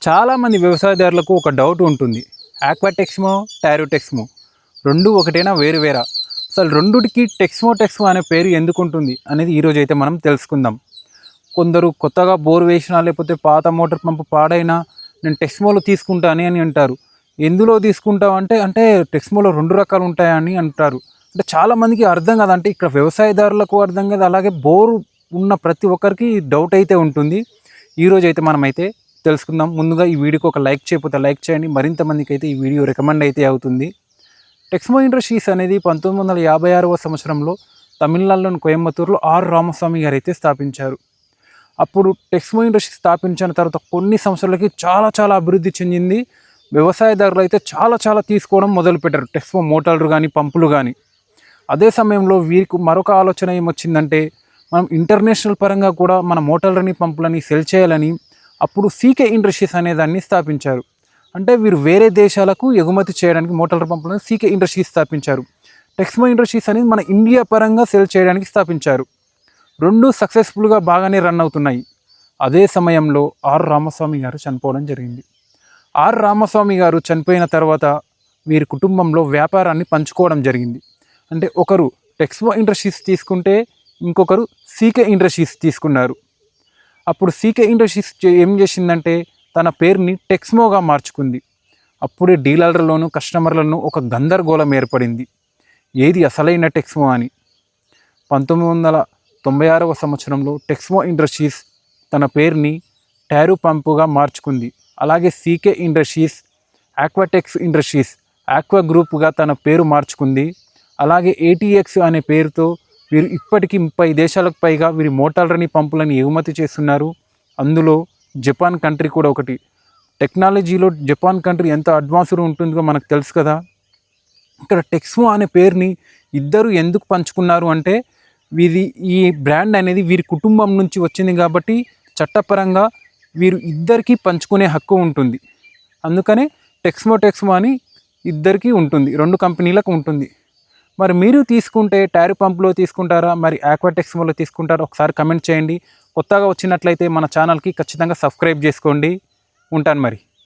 చాలామంది వ్యవసాయదారులకు ఒక డౌట్ ఉంటుంది. ఆక్వాటెక్స్మో, టైరోటెక్స్మో రెండు ఒకటేనా వేరు వేరా? అసలు రెండుటికి టెక్స్మో అనే పేరు ఎందుకు ఉంటుంది అనేది ఈరోజు అయితే మనం తెలుసుకుందాం. కొందరు కొత్తగా బోర్ వేసినా లేకపోతే పాత మోటార్ పంపు పాడైనా నేను టెక్స్మోలో తీసుకుంటాను అని అంటారు. ఎందులో తీసుకుంటావు అంటే టెక్స్మోలో రెండు రకాలు ఉంటాయని అంటారు. అంటే చాలామందికి అర్థం కాదు. అంటే ఇక్కడ వ్యవసాయదారులకు అర్థం కాదు, అలాగే బోరు ఉన్న ప్రతి ఒక్కరికి డౌట్ అయితే ఉంటుంది. ఈరోజు అయితే మనమైతే తెలుసుకుందాం. ముందుగా ఈ వీడియోకి ఒక లైక్ చేయకపోతే లైక్ చేయండి, మరింత మందికి అయితే ఈ వీడియో రికమెండ్ అయితే అవుతుంది. టెక్స్మో ఇండస్ట్రీస్ అనేది 1956వ సంవత్సరంలో తమిళనాడులోని కోయంబత్తూరులో ఆర్ రామస్వామి గారు అయితే స్థాపించారు. అప్పుడు టెక్స్మో ఇండస్ట్రీ స్థాపించిన తర్వాత కొన్ని సంవత్సరాలకి చాలా అభివృద్ధి చెందింది. వ్యవసాయదారులు అయితే చాలా తీసుకోవడం మొదలుపెట్టారు, టెక్స్మో మోటార్లు కానీ పంపులు కానీ. అదే సమయంలో వీరికి మరొక ఆలోచన ఏమొచ్చిందంటే, మనం ఇంటర్నేషనల్ పరంగా కూడా మన మోటార్లని పంపులని సెల్ చేయాలని అప్పుడు సీకే ఇండస్ట్రీస్ అనే దాన్ని స్థాపించారు. అంటే వీరు వేరే దేశాలకు ఎగుమతి చేయడానికి మోటార్ పంపులను సీకే ఇండస్ట్రీస్ స్థాపించారు. టెక్స్మో ఇండస్ట్రీస్ అనేది మన ఇండియా పరంగా సెల్ చేయడానికి స్థాపించారు. రెండు సక్సెస్ఫుల్గా బాగానే రన్ అవుతున్నాయి. అదే సమయంలో ఆర్ రామస్వామి గారు చనిపోవడం జరిగింది. ఆర్ రామస్వామి గారు చనిపోయిన తర్వాత వీరి కుటుంబంలో వ్యాపారాన్ని పంచుకోవడం జరిగింది. అంటే ఒకరు టెక్స్మో ఇండస్ట్రీస్ తీసుకుంటే ఇంకొకరు సీకే ఇండస్ట్రీస్ తీసుకున్నారు. అప్పుడు సీకే ఇండస్ట్రీస్ ఏం చేసిందంటే తన పేరుని టెక్స్మోగా మార్చుకుంది. అప్పుడే డీలర్లలోను కస్టమర్లను ఒక గందరగోళం ఏర్పడింది, ఏది అసలైన టెక్స్మో అని. 1996వ సంవత్సరంలో టెక్స్మో ఇండస్ట్రీస్ తన పేరుని టైరు పంపుగా మార్చుకుంది. అలాగే సీకే ఇండస్ట్రీస్ ఆక్వాటెక్స్ ఇండస్ట్రీస్ ఆక్వా గ్రూప్గా తన పేరు మార్చుకుంది. అలాగే ఏటీఎక్స్ అనే పేరుతో వీరు ఇప్పటికీ 30 దేశాలకు పైగా వీరి మోటార్లని పంపులని ఎగుమతి చేస్తున్నారు. అందులో జపాన్ కంట్రీ కూడా ఒకటి. టెక్నాలజీలో జపాన్ కంట్రీ ఎంత అడ్వాన్స్డ్ ఉంటుందో మనకు తెలుసు కదా. ఇక్కడ టెక్స్మో అనే పేరుని ఇద్దరు ఎందుకు పంచుకున్నారు అంటే, ఈ బ్రాండ్ అనేది వీరి కుటుంబం నుంచి వచ్చింది కాబట్టి చట్టపరంగా వీరు ఇద్దరికీ పంచుకునే హక్కు ఉంటుంది. అందుకనే టెక్స్మో అని ఇద్దరికీ ఉంటుంది, రెండు కంపెనీలకు ఉంటుంది. మరి మీరు తీసుకుంటే టైర్ పంపులో తీసుకుంటారా, మరి ఆక్వాటెక్స్మోలో తీసుకుంటారా? ఒకసారి కమెంట్ చేయండి. కొత్తగా వచ్చినట్లయితే మన ఛానల్కి ఖచ్చితంగా సబ్స్క్రైబ్ చేసుకోండి. ఉంటాను మరి.